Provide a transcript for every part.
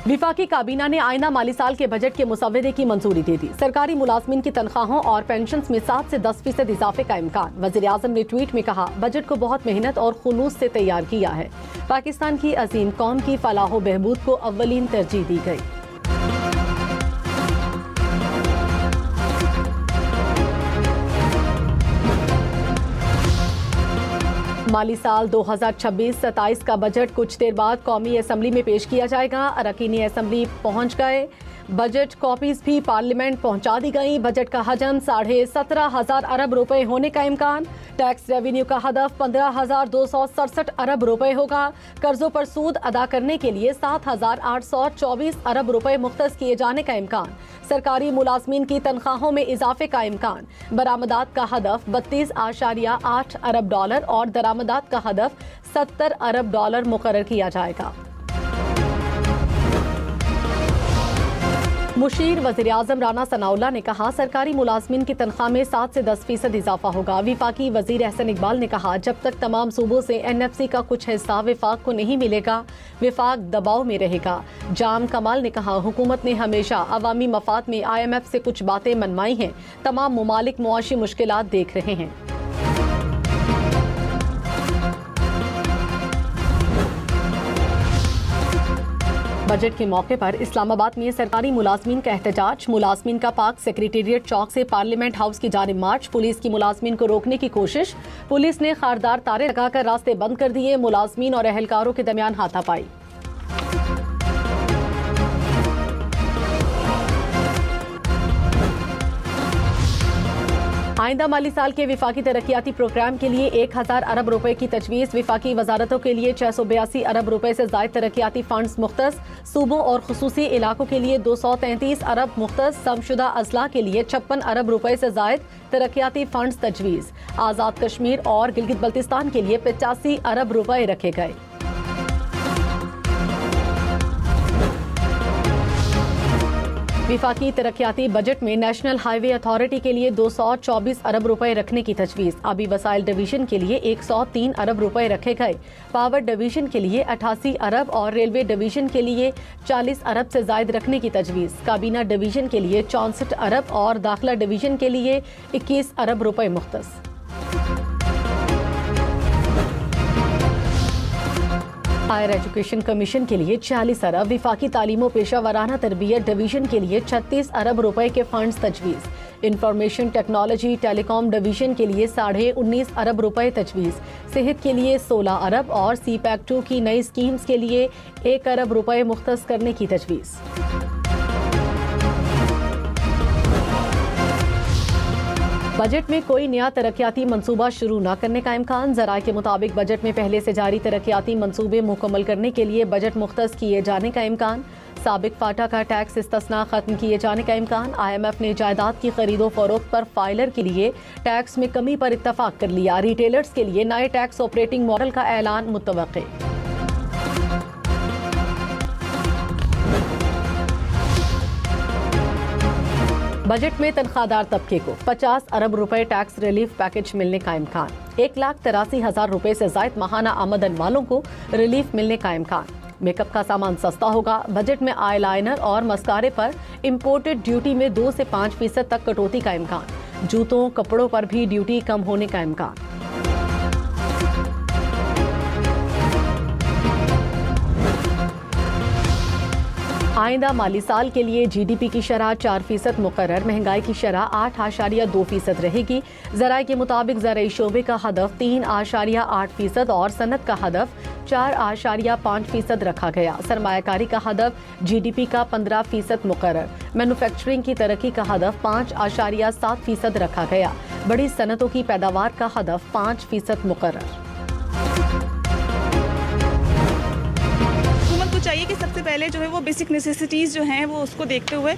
विफाकी काबीना ने आइंदा माली साल के बजट के मुसव्वदे की मंजूरी दे दी। सरकारी मुलाजमीन की तनख्वाहों और पेंशन में 7 से 10% इजाफे का इम्कान। वज़ीर-ए-आज़म ने ट्वीट में कहा, बजट को बहुत मेहनत और खुलूस से तैयार किया है। पाकिस्तान की अजीम कौम की फलाह बहबूद को अव्वलीन तरजीह दी गई। माली साल 2026-27 का बजट कुछ देर बाद कौमी असम्बली में पेश किया जाएगा। अरकान असम्बली पहुंच गए। बजट कॉपीज भी पार्लियामेंट पहुंचा दी गई। बजट का हजम 17,500 अरब रुपए होने का इम्कान। टैक्स रेवेन्यू का हदफ 15,267 अरब रुपए होगा। कर्जों पर सूद अदा करने के लिए 7,824 अरब रुपए मुख्तस किए जाने का इम्कान। सरकारी मुलाजमीन की तनख्वाहों में इजाफे का इम्कान। बरामदात का हदफ 32.8 अरब डॉलर और दरामदात का हदफ 70 अरब डॉलर मुकर्रर किया जाएगा। मुशीर वज़ीर-ए-आज़म राना सनाउल्लाह ने कहा, सरकारी मुलाजमीन की तनख्वाह में 7 से 10% इजाफा होगा। विफाकी वजीर एहसन इकबाल ने कहा, जब तक तमाम सूबों से NFC का कुछ हिस्सा विफाक को नहीं मिलेगा, विफाक दबाव में रहेगा। जाम कमाल ने कहा, हुकूमत ने हमेशा अवामी मफाद में IMF से कुछ बातें मनवाई हैं। तमाम मुमालिक मुआशी मुश्किलात देख रहे हैं। बजट के मौके पर इस्लामाबाद में सरकारी मुलाजमीन का एहतजाज। मुलाजमीन का पाक सेक्रेटेरिएट चौक से पार्लियामेंट हाउस की जानिब मार्च। पुलिस की मुलाजमीन को रोकने की कोशिश। पुलिस ने खारदार तारे लगाकर रास्ते बंद कर दिए। मुलाजमीन और अहलकारों के दरमियान हाथापाई। आइंदा माली साल के विफाकी तरक्याती प्रोग्राम के लिए 1,000 अरब रुपए की तजवीज़। विफाकी वजारतों के लिए 682 अरब रुपए से ज़ायद तरक्याती फंड्स मुख्तस। सूबों और खुसूसी इलाकों के लिए 233 अरब मुख्तस। समशुदा अजला के लिए 56 अरब रुपए से ज़ायद तरक्याती फंड्स तजवीज़। आज़ाद कश्मीर और गिलगित बल्तिस्तान के लिए 85 अरब रुपए रखे गए। विफाकी तरक्याती बजट में नेशनल हाईवे अथॉरिटी के लिए 224 अरब रुपए रखने की तजवीज़। आबी वसाइल डिवीजन के लिए 103 अरब रुपए रखे गए। पावर डिवीजन के लिए 88 अरब और रेलवे डिवीजन के लिए 40 अरब से जायद रखने की तजवीज़। काबीना डिवीजन के लिए 64 अरब और दाखिला डिवीजन के लिए 21 अरब रुपए मुख्तस। हायर एजुकेशन कमीशन के लिए 40 अरब। विफाकी तालीमो पेशा वराना तरबियत डिवीजन के लिए 36 अरब रुपए के फंड्स तजवीज़। इंफॉर्मेशन टेक्नोलॉजी टेलीकॉम डिवीजन के लिए 19.5 अरब रुपए तजवीज़। सेहत के लिए 16 अरब और CPAC 2 की नई स्कीम्स के लिए 1 अरब रुपए मुख्तस करने की तजवीज़। बजट में कोई नया तरक्याती मंसूबा शुरू न करने का इम्कान। ज़राए के मुताबिक बजट में पहले से जारी तरक्याती मंसूबे मुकम्मल करने के लिए बजट मुख्तस किए जाने का इम्कान। साबिक फाटा का टैक्स इस्तिस्ना खत्म किए जाने का इम्कान। IMF ने जायदाद की खरीदो फरोख्त पर फाइलर के लिए टैक्स में कमी पर इत्तफाक कर लिया। रिटेलर्स के लिए नए टैक्स ऑपरेटिंग मॉडल का ऐलान मुतवक्के। बजट में तनख्वाहदार तबके को 50 अरब रुपए टैक्स रिलीफ पैकेज मिलने का इम्कान। 1,83,000 रुपए से जायद माहाना आमदन वालों को रिलीफ मिलने का इम्कान। मेकअप का सामान सस्ता होगा। बजट में आई लाइनर और मस्कारे पर इम्पोर्टेड ड्यूटी में 2 से 5% तक कटौती का इम्कान। जूतों कपड़ों पर भी ड्यूटी कम होने का इम्कान। आइंदा माली साल के लिए GDP की शरह 4% मुकर्रर। महंगाई की शरह 8.2% रहेगी। ज़राए के मुताबिक ज़राई शोबे का हदफ 3.8% और सनत का हदफ 4.5% रखा गया। सरमायाकारी का हदफ GDP का 15% मुकर्रर। मैन्युफैक्चरिंग की तरक्की का हदफ 5.7% रखा गया। बड़ी सनतों की पैदावार का हदफ 5% मुकर्रर। चाहिए कि सबसे पहले जो है वो बेसिक नेसेसिटीज़ जो हैं वो उसको देखते हुए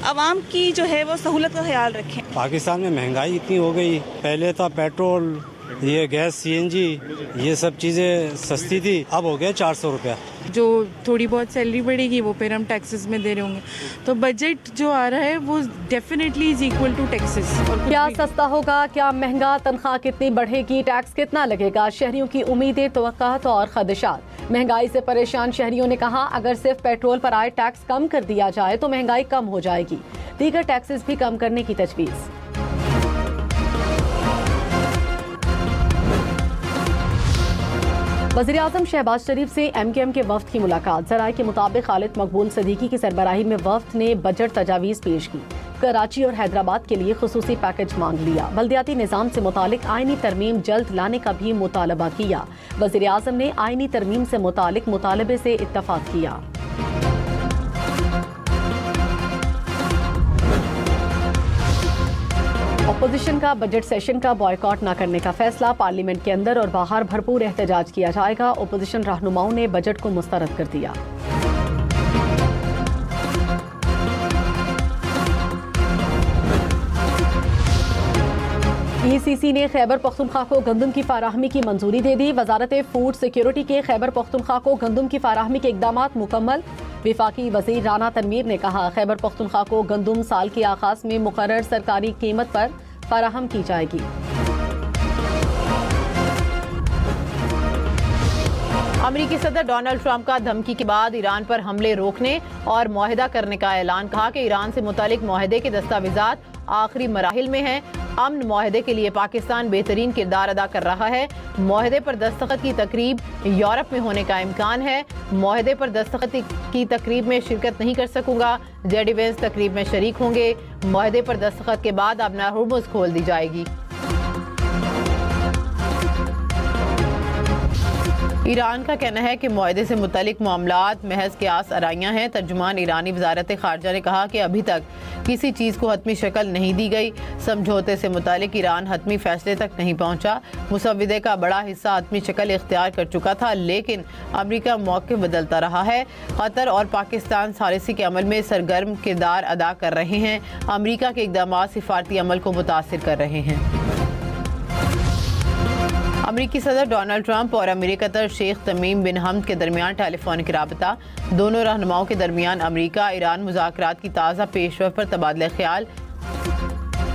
आवाम की जो है वो सहूलत का ख्याल रखें। पाकिस्तान में महंगाई इतनी हो गई, पहले था पेट्रोल, ये गैस, CNG, ये सब चीज़ें सस्ती थी, अब हो गया 400 रुपया। जो थोड़ी बहुत सैलरी बढ़ेगी वो फिर हम टैक्सेस में दे रहे होंगे। तो बजट जो आ रहा है वो definitely is equal to taxes. क्या सस्ता होगा, क्या महंगा, तनख्वाह कितनी बढ़ेगी, टैक्स कितना लगेगा, शहरियों की उम्मीदें, तवक्कुआत और खदशात। महंगाई से परेशान शहरियों ने कहा, अगर सिर्फ पेट्रोल पर आए टैक्स कम कर दिया जाए तो महंगाई कम हो जाएगी। दीगर टैक्सेस भी कम करने की तजवीज़। वज़ीर-ए-आज़म शहबाज शरीफ से MKM के वफ्द की मुलाकात। ज़राए के मुताबिक खालिद मकबूल सदीकी की सरबराही में वफ्द ने बजट तजावीज़ पेश की। कराची और हैदराबाद के लिए खुसूसी पैकेज मांग लिया। बल्दियाती निज़ाम से मुतालिक आईनी तरमीम जल्द लाने का भी मुतालबा किया। वज़ीर-ए-आज़म ने आईनी तरमीम से मुतालिक मुतालबे से इत्तफाक किया। अपोजिशन का बजट सेशन का बॉयकॉट न करने का फैसला। पार्लियामेंट के अंदर और बाहर भरपूर एहतजाज किया जाएगा। अपोजिशन रहनुमाओं ने बजट को मुस्तरद कर दिया। ECC ने खैबर पख्तूनख्वा को गंदम की फराहमी की मंजूरी दे दी। वजारत फूड सिक्योरिटी के खैबर पख्तूनख्वा को गंदम की फराहमी के इकदामात मुकम्मल। विफाकी वज़ीर राना तनवीर ने कहा, खैबर पख्तूनख्वा को गंदम साल के आगाज में मुकर्रर सरकारी कीमत पर फराहम की जाएगी। अमेरिकी सदर डोनाल्ड ट्रंप का धमकी के बाद ईरान पर हमले रोकने और मुआहदा करने का ऐलान। कहा कि ईरान से मुतालिक मुआहदे के दस्तावेजात आखिरी मराहिल में हैं। अमन मुआहदे के लिए पाकिस्तान बेहतरीन किरदार अदा कर रहा है। मुआहदे पर दस्तखत की तकरीब यूरोप में होने का इम्कान है। मुआहदे पर दस्तखत की तकरीब में शिरकत नहीं कर सकूंगा। जेडी वेंस तकरीब में शरीक होंगे। मुआहदे पर दस्तखत के बाद अब हुर्मुज़ खोल दी जाएगी। ईरान का कहना है कि मुआहदे से मुतालिक मामलात महज क़यास आराइयाँ हैं। तर्जुमान ईरानी वज़ारत ख़ारजा ने कहा कि अभी तक किसी चीज़ को हतमी शक्ल नहीं दी गई। समझौते से मुतालिक ईरान हतमी फैसले तक नहीं पहुँचा। मुसव्विदे का बड़ा हिस्सा हतमी शक्ल इख्तियार कर चुका था, लेकिन अमरीका मौक़िफ़ बदलता रहा है। कतर और पाकिस्तान सालिसी के अमल में सरगर्म किरदार अदा कर रहे हैं। अमरीका के इक़दामात सिफारती अमल को मुतासिर कर रहे हैं। अमेरिकी सदर डोनाल्ड ट्रंप और अमीर कतर शेख तमीम बिन हमद के दरमियान टेलीफोनिक राबता। दोनों रहनुमाओं के दरमियान अमेरिका ईरान मुज़ाकरात की ताज़ा पेशरफ पर तबादला ख्याल।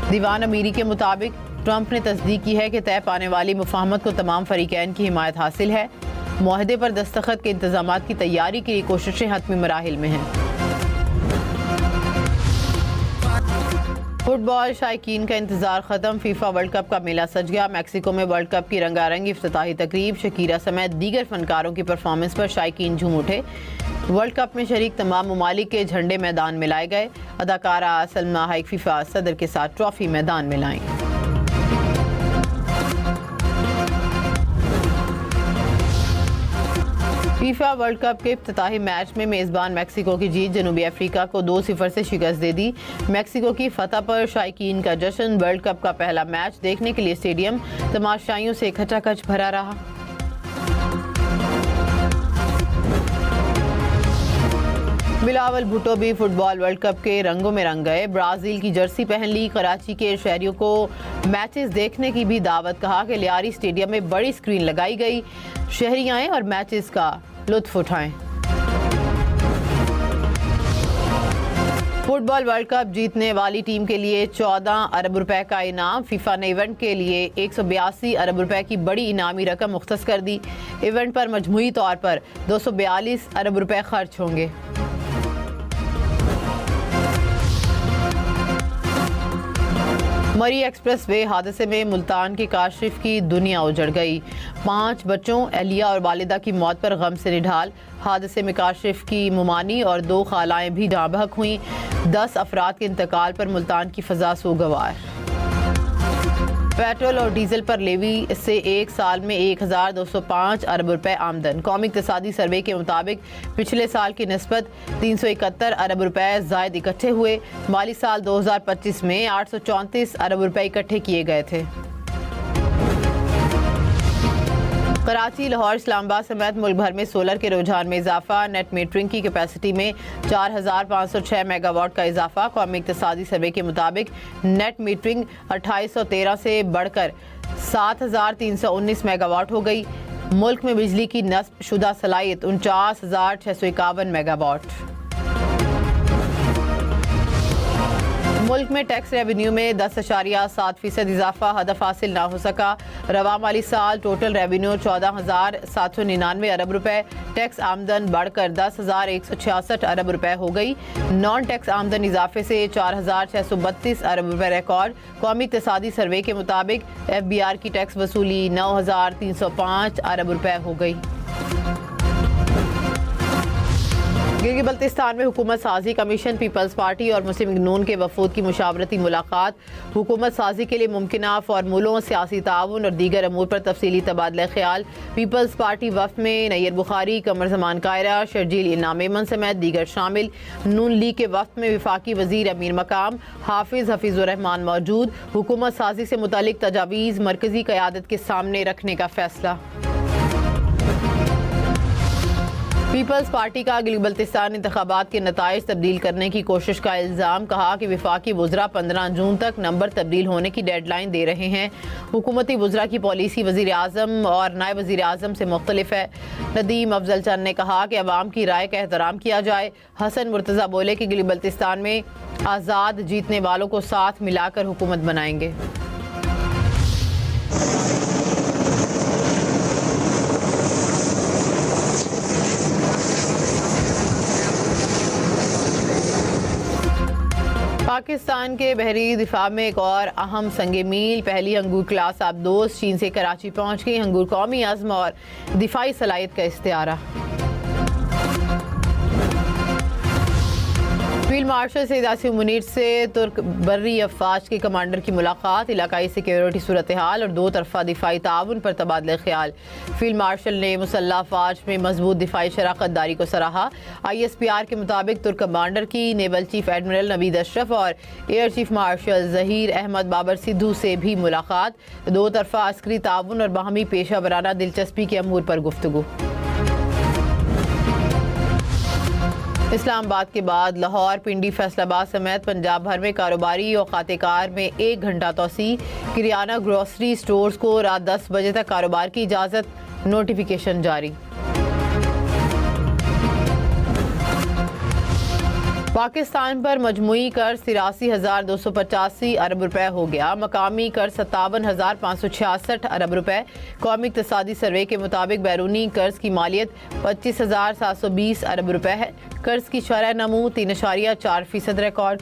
दीवान अमीरी के मुताबिक ट्रंप ने तस्दीक की है कि तय पाने वाली मुफाहमत को तमाम फरीकैन की हिमायत हासिल है। मुआहदे पर दस्तखत के इंतजामात की तैयारी की कोशिशें हतमी मराहिल में हैं। फुटबॉल शायकीन का इंतजार खत्म। फीफा वर्ल्ड कप का मेला सज गया। मैक्सिको में वर्ल्ड कप की रंगारंग इफ्तिताही तकरीब। शकीरा समेत दीगर फनकारों की परफॉर्मेंस पर शायकीन झूम उठे। वर्ल्ड कप में शरीक तमाम ममालिक के झंडे मैदान में लाए गए। अदाकारा सलमा हाइक फीफा सदर के साथ ट्रॉफी मैदान में लाई। फीफा वर्ल्ड कप के इफ्तिताही मैच में मेज़बान मैक्सिको की जीत जनूबी अफ्रीका को 2-0 से शिकस्त दे दी। मैक्सिको की फतह पर शायकीन का जश्न। वर्ल्ड कप का पहला मैच देखने के लिए स्टेडियम तमाशाइयों से खचाखच भरा रहा। बिलावल भुट्टो भी फुटबॉल वर्ल्ड कप के रंगों में रंग गए। ब्राज़ील की जर्सी पहन ली। कराची के शहरियों को मैचेस देखने की भी दावत। कहा कि लियारी स्टेडियम में बड़ी स्क्रीन लगाई गई। शहरी आएं और मैचेस का लुत्फ उठाएं। फुटबॉल वर्ल्ड कप जीतने वाली टीम के लिए 14 अरब रुपए का इनाम। फीफा ने इवेंट के लिए 182 अरब रुपए की बड़ी इनामी रकम मुख्तस कर दी। इवेंट पर मजमूई तौर पर 242 अरब रुपए खर्च होंगे। मरी एक्सप्रेस वे हादसे में मुल्तान के काशिफ की दुनिया उजड़ गई। 5 बच्चों अहलिया और वालिदा की मौत पर गम से निढाल। हादसे में काशिफ की मुमानी और 2 खालाएं भी जाँ बहक हुई। 10 अफराद के इंतकाल पर मुल्तान की फ़ज़ा सोगवार। पेट्रोल और डीजल पर लेवी से एक साल में 1205 अरब रुपए आमदन। कौमी इक़्तिसादी सर्वे के मुताबिक पिछले साल की निस्बत 371 अरब रुपए ज़ायद इकट्ठे हुए। माली साल 2025 में 834 अरब रुपए इकट्ठे किए गए थे। कराची, लाहौर, इस्लामाबाद समेत मुल्क भर में सोलर के रुझान में इजाफा। नेट मीटरिंग की कैपेसिटी में 4506 मेगावाट का इजाफा। कौमी इक़्तिसादी सर्वे के मुताबिक नेट मीटरिंग 2813 से बढ़कर 7319 मेगावाट हो गई। मुल्क में बिजली की नस्ब शुदा सलाहियत 49,651 मेगावाट। मुल्क में टैक्स रेवेन्यू में 10.7% इजाफा, हदफ हासिल ना हो सका। रवा माली साल टोटल रेवेन्यू 14,799 अरब रुपए, टैक्स आमदन बढ़कर 10,166 अरब रुपए हो गई। नॉन टैक्स आमदन इजाफे से 4,632 अरब रुपए रिकॉर्ड। कौमी इक़्तिसादी सर्वे के मुताबिक FBR की टैक्स वसूली 9,305 अरब रुपए हो गई। गिलगित बल्तिस्तान में हुकूमत साजी कमीशन, पीपल्स पार्टी और मुस्लिम लीग नून के वफूद की मुशावरती मुलाकात। हुकूमत साजी के लिए मुमकिना फार्मूलों, सियासी ताउन और दीगर अमूर पर तफसीली तबादला ख्याल। पीपल्स पार्टी वफ़द में नैयर बुखारी, कमर जमान कायरा, शर्जील इनाम मेमन समेत दीगर शामिल। नून लीग के वफ़द में वफाकी वज़ीर अमीर मकाम हाफिज़ हफीज़ुर रहमान मौजूद। हुकूमत साजी से मुतालिक तजावीज़ मरकज़ी क़यादत के सामने रखने का फैसला। पीपल्स पार्टी का गिलगित बल्तिस्तान इंतखाबात के नताइज तब्दील करने की कोशिश का इल्ज़ाम। कहा कि वफाकी वज़रा 15 जून तक नंबर तब्दील होने की डेडलाइन दे रहे हैं। हुकूमती वज़रा की पॉलिसी वज़ीर आज़म और नायब वज़ीर आज़म से मुख्तलिफ है। नदीम अफजल चंद ने कहा कि अवाम की राय का एहतराम किया जाए। हसन मुर्तज़ा बोले कि गिलगित बल्तिस्तान में आज़ाद जीतने वालों को साथ मिलाकर हुकूमत बनाएंगे। पाकिस्तान के बहरी दिफा में एक और अहम संगे मील। पहली अंगूर क्लास आबदोज चीन से कराची पहुंच गई। अंगूर कौमी अज़्म और दिफाई सलाहियत का इस्तिआरा। फील्ड मार्शल सैयद आसिम मुनीर से तुर्क बर्री अफवाज के कमांडर की मुलाकात। इलाकाई सिक्योरिटी सूरत हाल और दो तरफा दिफाई ताउन पर तबादला ख्याल। फील्ड मार्शल ने मुसल्लह अफवाज में मजबूत दिफाई शराकत दारी को सराहा। ISPR के मुताबिक तुर्क कमांडर की naval chief admiral Naveed Ashraf और air chief marshal Zaheer Ahmed Babar Sidhu से भी मुलाकात। दो तरफा अस्करी ताउन और बाहमी पेशा वराना दिलचस्पी के अमूर पर गुफ्तगू। इस्लामाबाद के बाद लाहौर, पिंडी, फैसलाबाद समेत पंजाब भर में कारोबारी और खातेकार में 1 घंटा तोसी। किरियाना ग्रोसरी स्टोर्स को रात 10 बजे तक कारोबार की इजाज़त, नोटिफिकेशन जारी। पाकिस्तान पर मजमूई कर्ज 83,285 अरब रुपए हो गया। मकामी कर्ज 57,566 अरब रुपए। कौमी इक़्तिसादी सर्वे के मुताबिक बैरूनी कर्ज की मालियत 25,720 अरब रुपए है। कर्ज की शरह नमू 3.4% रिकॉर्ड।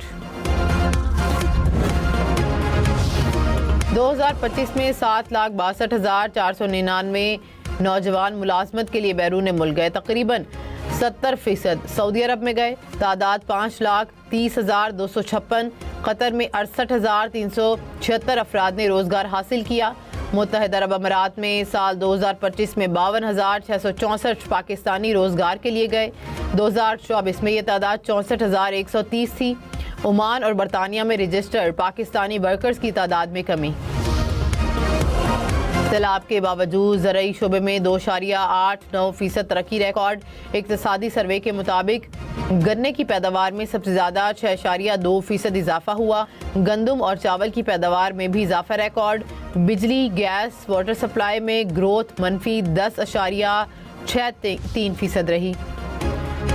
2025 में 7,62,499 नौजवान मुलाजमत के लिए बैरून मुल्क गए। तकरीबन 70% सऊदी अरब में गए। तादाद 5,30,256। कतर में 68,376 अफराद ने रोज़गार हासिल किया। मुत्तहिदा अरब अमीरात में साल 2025 में 52,664 पाकिस्तानी रोज़गार के लिए गए। 2024 में यह तादाद 64,130 थी। ओमान और बरतानिया में रजिस्टर्ड पाकिस्तानी वर्कर्स की तादाद में कमी। सैलाब के बावजूद ज़रई शोबे में 2.89% तरक्की रिकॉर्ड। इक़्तिसादी सर्वे के मुताबिक गन्ने की पैदावार में सबसे ज़्यादा 6.2% इजाफा हुआ। गंदम और चावल की पैदावार में भी इजाफा रिकॉर्ड। बिजली, गैस, वाटर सप्लाई में ग्रोथ मनफी 10.63% रही।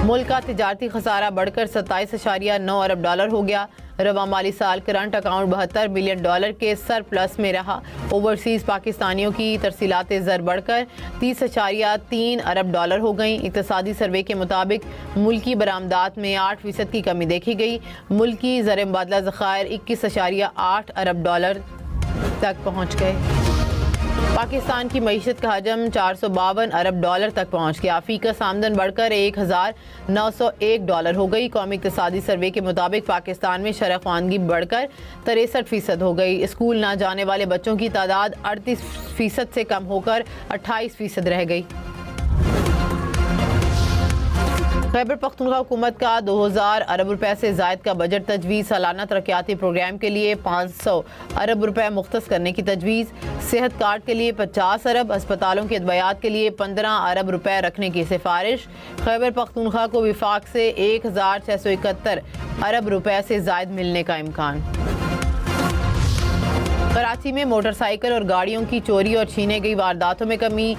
मुल्क का तिजारती खसारा बढ़कर 27.9 अरब डॉलर हो गया। रवा माली साल करंट अकाउंट $72 बिलियन के सरप्लस में रहा। ओवरसीज़ पाकिस्तानियों की तरसीलात ज़र बढ़कर 30.3 अरब डॉलर हो गई। इक़्तिसादी सर्वे के मुताबिक मुल्की बरामदात में 8% की कमी देखी गई। मुल्की ज़र मुबादला ज़खायर 21.8 अरब डॉलर तक पहुँच गए। पाकिस्तान की मईशत का हजम 452 अरब डॉलर तक पहुँच गया। फीकस आमदन बढ़कर 1,901 डॉलर हो गई। कौमी इक़्तिसादी सर्वे के मुताबिक पाकिस्तान में शरह ख़वानगी बढ़कर 63% हो गई। स्कूल ना जाने वाले बच्चों की तादाद 38% से कम होकर 28% रह गई। खैबर पख्तूनख्वा हुकूमत का 2000 अरब रुपए से ज़ायद का बजट तजवीज़। सालाना तरक्याती प्रोग्राम के लिए 500 अरब रुपए मुख्तस करने की तजवीज़। सेहत कार्ड के लिए 50 अरब, अस्पतालों के अदवियात के लिए 15 अरब रुपए रखने की सिफारिश। खैबर पख्तूनख्वा को विफाक से 1,671 अरब रुपए से ज़ायद मिलने का इम्कान। कराची में मोटरसाइकिल और गाड़ियों की चोरी और छीने गई वारदातों में कमी।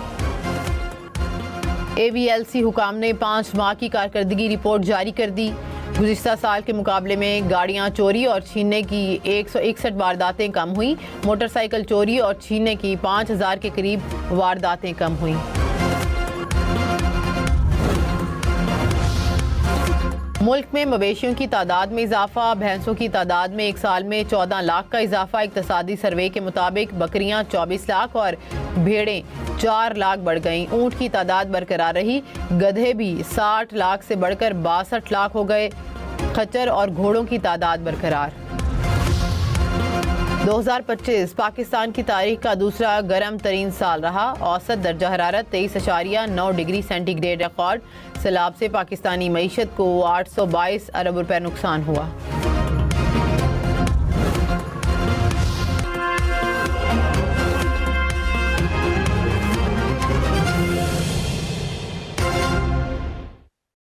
AVLC हुकाम ने 5 माह की कारकर्दगी रिपोर्ट जारी कर दी। गुज़िश्ता साल के मुकाबले में गाड़ियां चोरी और छीनने की 161 वारदातें कम हुई। मोटरसाइकिल चोरी और छीनने की 5000 के करीब वारदातें कम हुई। मुल्क में मवेशियों की तादाद में इजाफा, भैंसों की तादाद में एक साल में 14 लाख का इजाफा। इक्तसादी सर्वे के मुताबिक बकरियां 24 लाख और भेड़ें 4 लाख बढ़ गईं। ऊंट की तादाद बरकरार रही। गधे भी 60 लाख से बढ़कर 62 लाख हो गए। खच्चर और घोड़ों की तादाद बरकरार। 2025 पाकिस्तान की तारीख का दूसरा गर्म तरीन साल रहा। औसत दर्जा हरारत 23.9 डिग्री सेंटीग्रेड रिकॉर्ड। सैलाब से पाकिस्तानी मईशत को 822 अरब रुपए नुकसान हुआ।